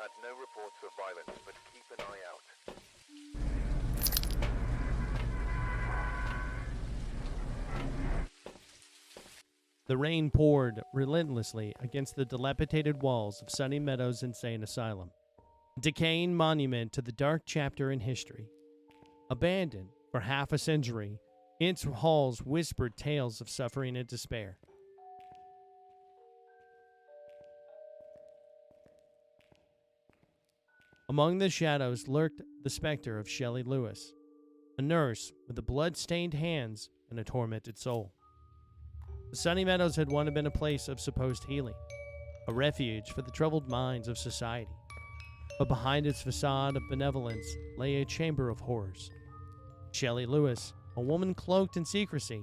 had no reports of violence, but keep an eye out. The rain poured relentlessly against the dilapidated walls of Sunny Meadows Insane Asylum, a decaying monument to the dark chapter in history. Abandoned for half a century, its halls whispered tales of suffering and despair. Among the shadows lurked the specter of Shelly Lewis, a nurse with the blood-stained hands and a tormented soul. The Sunny Meadows had once been a place of supposed healing, a refuge for the troubled minds of society. But behind its facade of benevolence lay a chamber of horrors. Shelly Lewis, a woman cloaked in secrecy,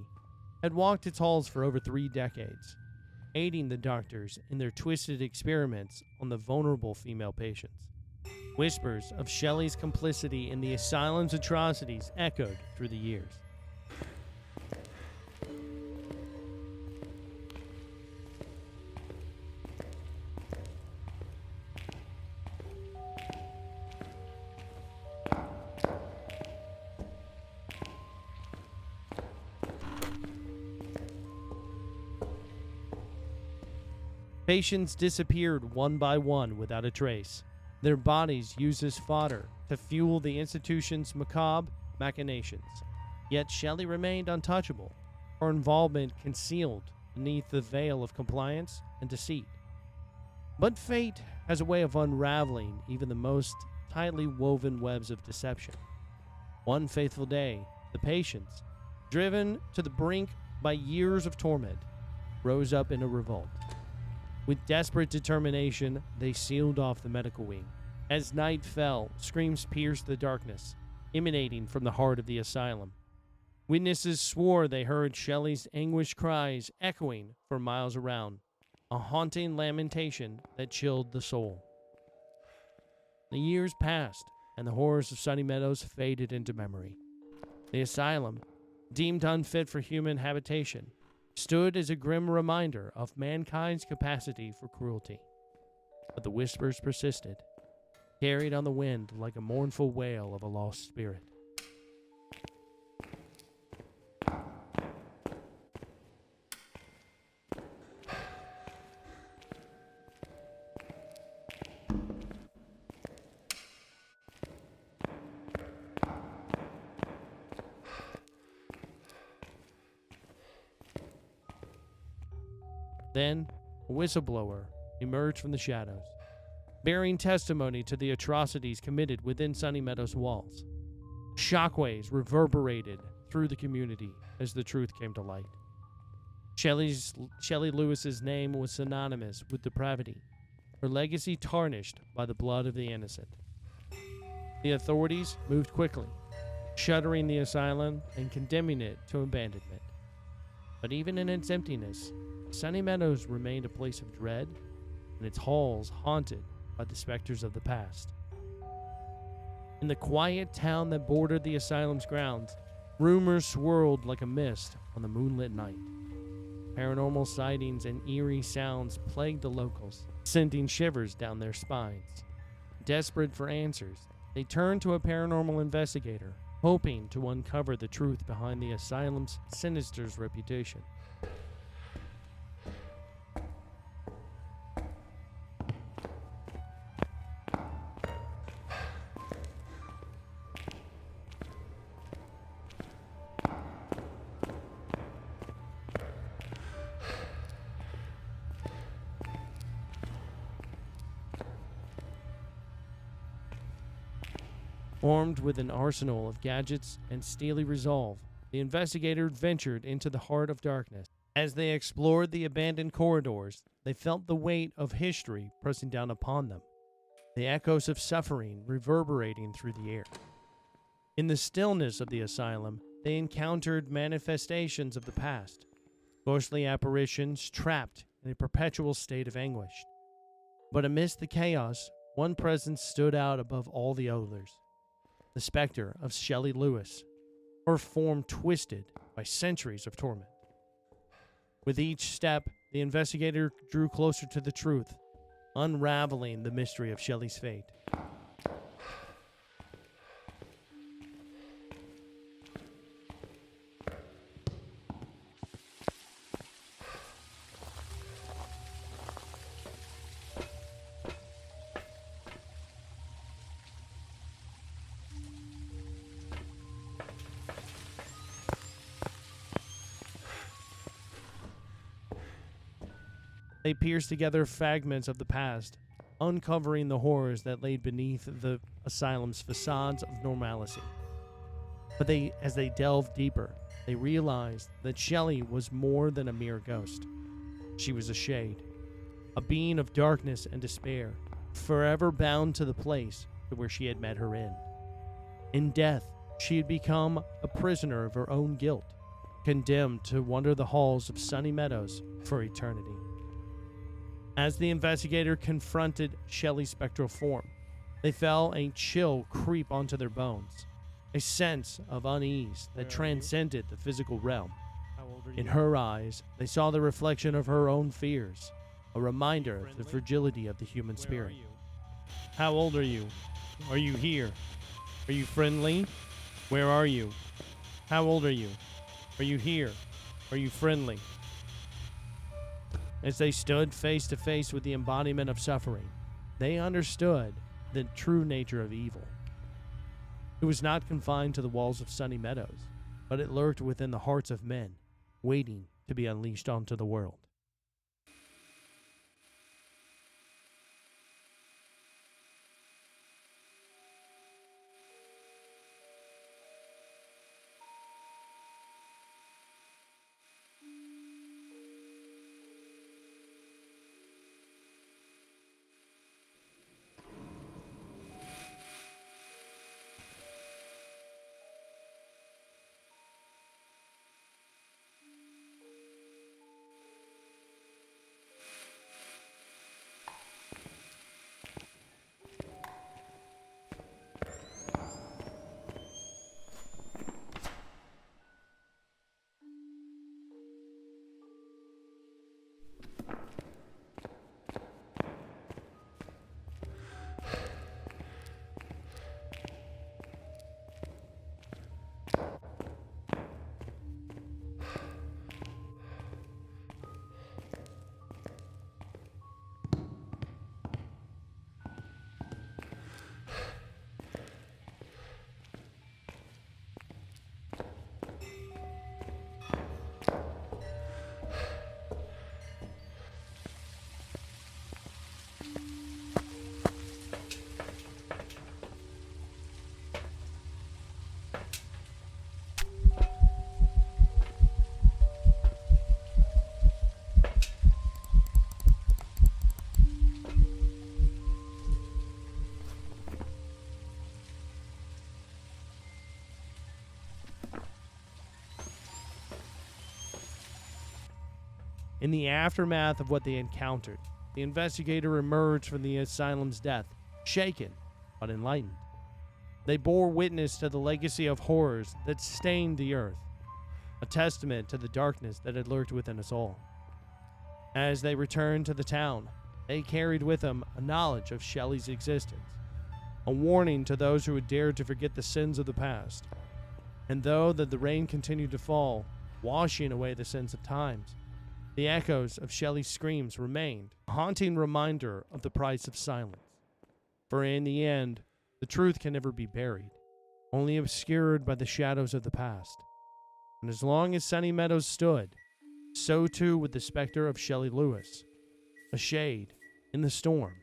had walked its halls for over 3 decades, aiding the doctors in their twisted experiments on the vulnerable female patients. Whispers of Shelly's complicity in the asylum's atrocities echoed through the years. Patients disappeared one by one without a trace, their bodies used as fodder to fuel the institution's macabre machinations. Yet Shelly remained untouchable, her involvement concealed beneath the veil of compliance and deceit. But fate has a way of unraveling even the most tightly woven webs of deception. One fateful day, the patients, driven to the brink by years of torment, rose up in a revolt. With desperate determination, they sealed off the medical wing. As night fell, screams pierced the darkness, emanating from the heart of the asylum. Witnesses swore they heard Shelly's anguished cries echoing for miles around, a haunting lamentation that chilled the soul. The years passed, and the horrors of Sunny Meadows faded into memory. The asylum, deemed unfit for human habitation, stood as a grim reminder of mankind's capacity for cruelty. But the whispers persisted, carried on the wind like a mournful wail of a lost spirit. Then, a whistleblower emerged from the shadows, bearing testimony to the atrocities committed within Sunny Meadows' walls. Shockwaves reverberated through the community as the truth came to light. Shelly Lewis's name was synonymous with depravity, her legacy tarnished by the blood of the innocent. The authorities moved quickly, shuttering the asylum and condemning it to abandonment. But even in its emptiness, Sunny Meadows remained a place of dread, and its halls haunted by the specters of the past. In the quiet town that bordered the asylum's grounds, rumors swirled like a mist on the moonlit night. Paranormal sightings and eerie sounds plagued the locals, sending shivers down their spines. Desperate for answers, they turned to a paranormal investigator, hoping to uncover the truth behind the asylum's sinister reputation. Armed with an arsenal of gadgets and steely resolve, the investigator ventured into the heart of darkness. As they explored the abandoned corridors, they felt the weight of history pressing down upon them, the echoes of suffering reverberating through the air. In the stillness of the asylum, they encountered manifestations of the past, ghostly apparitions trapped in a perpetual state of anguish. But amidst the chaos, one presence stood out above all the others. The specter of Shelly Lewis, her form twisted by centuries of torment. With each step, the investigator drew closer to the truth, unraveling the mystery of Shelly's fate. They pieced together fragments of the past, uncovering the horrors that lay beneath the asylum's facades of normalcy. But as they delved deeper, they realized that Shelly was more than a mere ghost. She was a shade, a being of darkness and despair, forever bound to the place where she had met her end. In death, she had become a prisoner of her own guilt, condemned to wander the halls of Sunny Meadows for eternity. As the investigator confronted Shelly's spectral form, they felt a chill creep onto their bones, a sense of unease that transcended the physical realm. In her eyes, they saw the reflection of her own fears, a reminder of the fragility of the human spirit. How old are you? Are you here? Are you friendly? Where are you? How old are you? Are you here? Are you friendly? As they stood face to face with the embodiment of suffering, they understood the true nature of evil. It was not confined to the walls of Sunny Meadows, but it lurked within the hearts of men, waiting to be unleashed onto the world. In the aftermath of what they encountered, the investigator emerged from the asylum's death, shaken but enlightened. They bore witness to the legacy of horrors that stained the earth, a testament to the darkness that had lurked within us all. As they returned to the town, they carried with them a knowledge of Shelly's existence, a warning to those who had dared to forget the sins of the past. And though the rain continued to fall, washing away the sins of times, the echoes of Shelly's screams remained, a haunting reminder of the price of silence. For in the end, the truth can never be buried, only obscured by the shadows of the past. And as long as Sunny Meadows stood, so too would the specter of Shelly Lewis, a shade in the storm,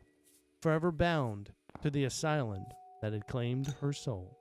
forever bound to the asylum that had claimed her soul.